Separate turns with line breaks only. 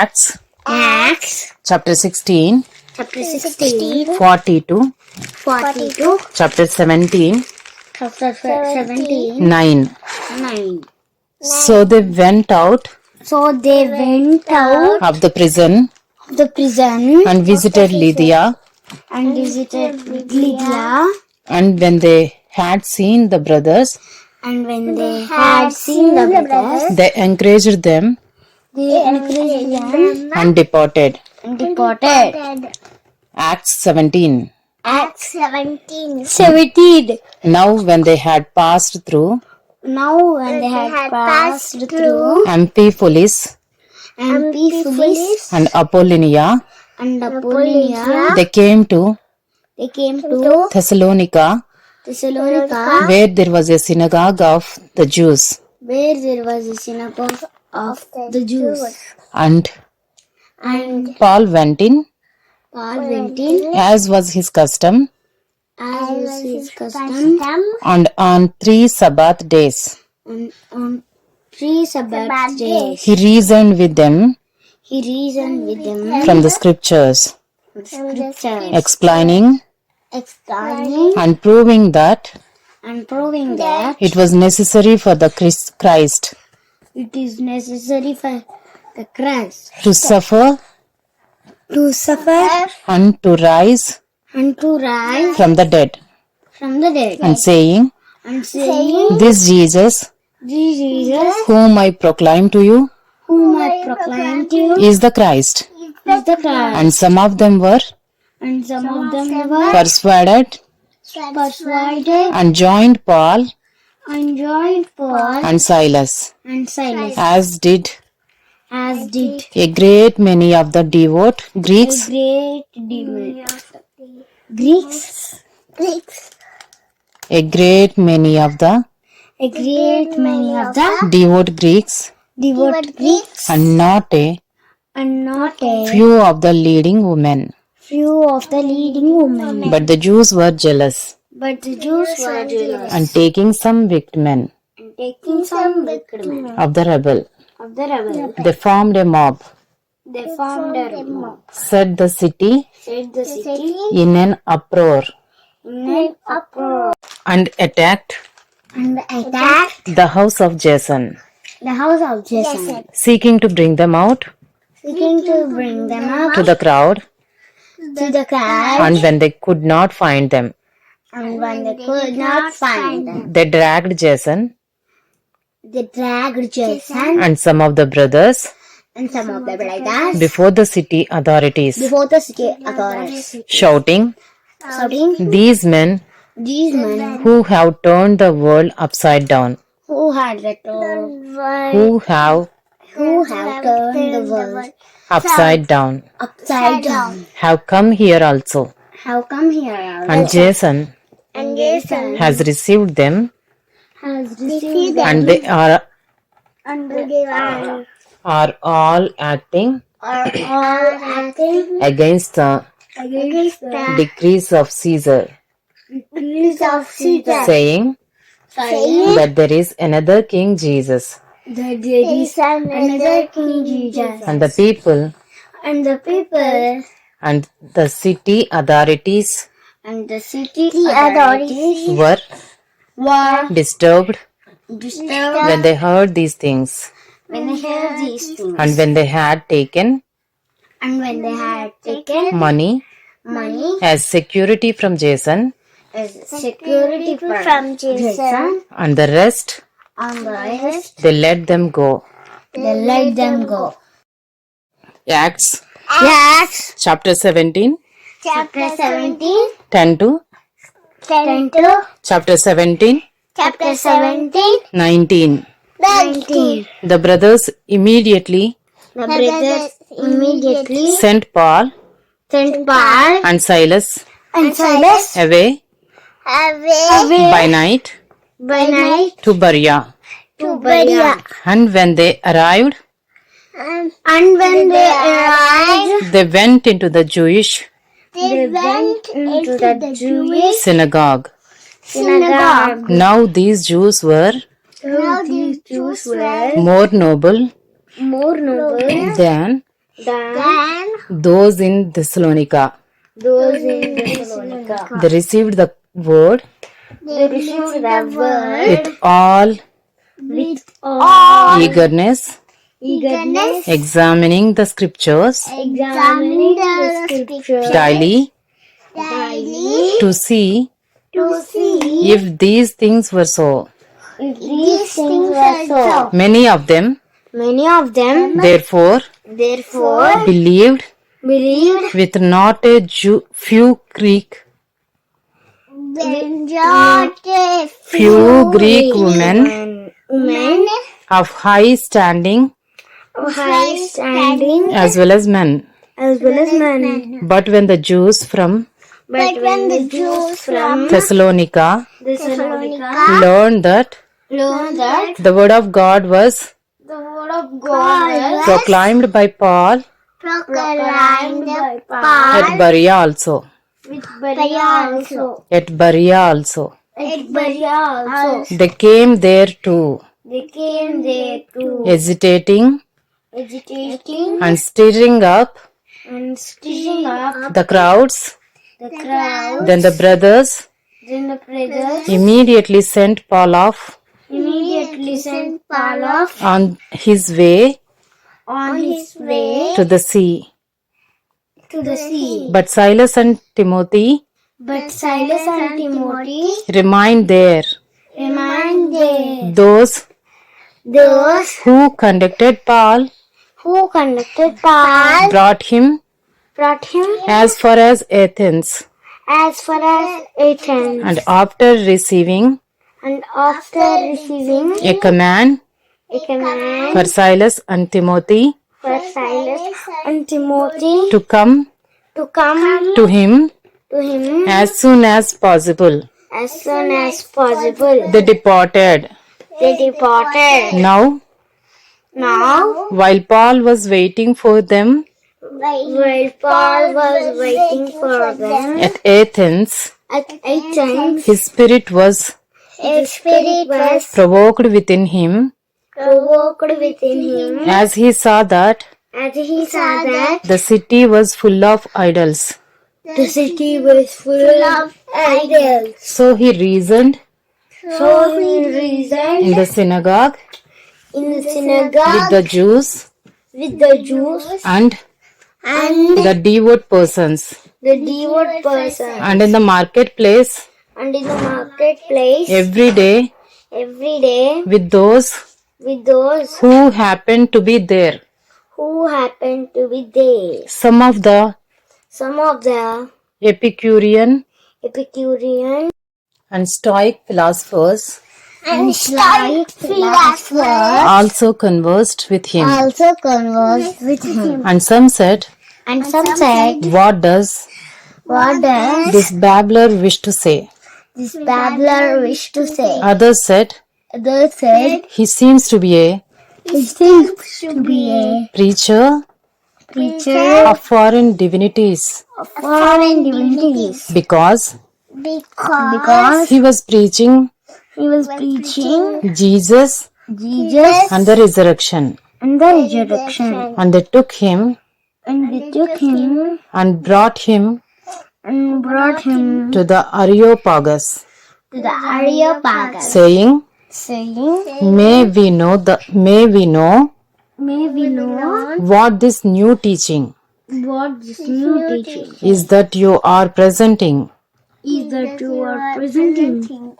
Acts
Acts
chapter 16,
chapter 16,
42,
42,
chapter 17,
chapter 17,
9.
9.
So they went out
So they went out
of the prison
of the prison
and visited Lydia.
and visited Lydia.
And when they had seen the brothers,
And when they had seen the brothers,
they encouraged them
they encouraged them
and departed.
and departed.
Acts 17.
Acts 17. 17.
Now when they had passed through
Now when they had passed through
Amphipolis
Amphipolis
and Apollonia,
and Apollonia,
they came to Thessalonica, where there was a synagogue of the Jews.
where there was a synagogue of the Jews.
And Paul went in,
Paul went in
as was his custom,
as was his custom,
and on 3 Sabbath days
and on 3 Sabbath days.
he reasoned with them
He reasoned with them
from the scriptures,
with scriptures,
explaining
explaining
and proving that
and proving that
it was necessary for the Christ
it is necessary for the Christ
to suffer
to suffer
and to rise
and to rise
from the dead,
from the dead,
and saying, This Jesus,
Jesus,
whom I proclaim to you,
whom I proclaim to you,
is the Christ.
is the Christ.
And some of them were
And some of them were
persuaded
persuaded
and joined Paul
and joined Paul
and Silas,
and Silas,
as did a great many of the devout Greeks a great many of the devout Greeks, and not a few of the leading women. But the Jews were jealous, and taking some wicked men of the rebel, they formed a mob, set the city in an uproar, and attacked the house of Jason, seeking to bring them out to the crowd. And when they could not find them, they dragged Jason and some of the brothers before the city authorities, shouting, These men who have turned the world upside down, who have
turned the world
upside down, have come here also. And Jason has received them, and they are all acting against the decrees of Caesar, saying that there is another King Jesus. And the people and the city authorities were disturbed when they heard these things. And when they had taken money as security from Jason, and the rest, they let them go. Acts chapter 17, 10 to chapter 17, 19. The brothers immediately sent Paul and Silas away by night to Berea. And when they arrived, they went into the Jewish synagogue. Now these Jews were more noble than those in Thessalonica.
those in Thessalonica.
They received the word
They received the word
with all
with all
eagerness,
eagerness,
examining the scriptures
examining the scriptures
daily
daily
to see
to see
if these things were so.
if these things were so.
Many of them,
Many of them,
therefore,
therefore,
believed
believed
with not a few Greek women
women
of high standing
of high standing
as well as men.
as well as men.
But when the Jews from
But when the Jews from
Thessalonica
Thessalonica
learned that
learned that
the word of God was
the word of God was
proclaimed by Paul
proclaimed by
at
Paul
Berea also.
with Berea also.
At Berea also.
At Berea also.
They came there too,
They came there too,
hesitating
agitating
and stirring up
and stirring up
the crowds.
the crowd.
Then the brothers
Then the brothers
immediately sent Paul off
immediately sent Paul off
on his way
on his way
to the sea.
to the sea.
But Silas and Timothy
But Silas and Timothy
remained there.
remained there.
Those
Those
who conducted Paul
who conducted Paul
brought him
brought him
as far as Athens,
as far as Athens.
and after receiving
And after receiving
a command
a command
for Silas and Timothy
for Silas and Timothy
to come
to come
to him
to him
as soon as possible,
as soon as possible,
they departed.
they departed.
Now,
Now,
while Paul was waiting for them
while Paul was waiting for them
at Athens,
at Athens,
his spirit was
his spirit was
provoked within him
provoked within him
as he saw that
as he saw that
the city was full of idols.
the city was full of idols.
So he reasoned
So he reasoned
in the synagogue
in the
with
synagogue
the Jews
with the Jews
and
and
the devout persons,
the devout person,
and in the marketplace
and in the marketplace
every day
every day
with those
with those
who happened to be there.
who happened to be there.
Some of the
Some of the
Epicurean
Epicurean
and Stoic philosophers
and Stoic philosophers
also conversed with him.
also conversed with him.
And some said,
And some said,
"What does
what does
this babbler wish to say?"
this babbler wish to say?
Others said,
Others said,
"He seems to be a
he seems to be a
preacher
preacher
of foreign divinities,
of foreign divinities
because
because
he was preaching
he was preaching
Jesus
Jesus
and the resurrection."
and the resurrection.
And they took him
And they took him
and brought him
and brought him
to the Areopagus,
to the Areopagus,
saying,
saying,
May we know
May we know
what this new teaching
what this new teaching
is that you are presenting.
is that you are presenting.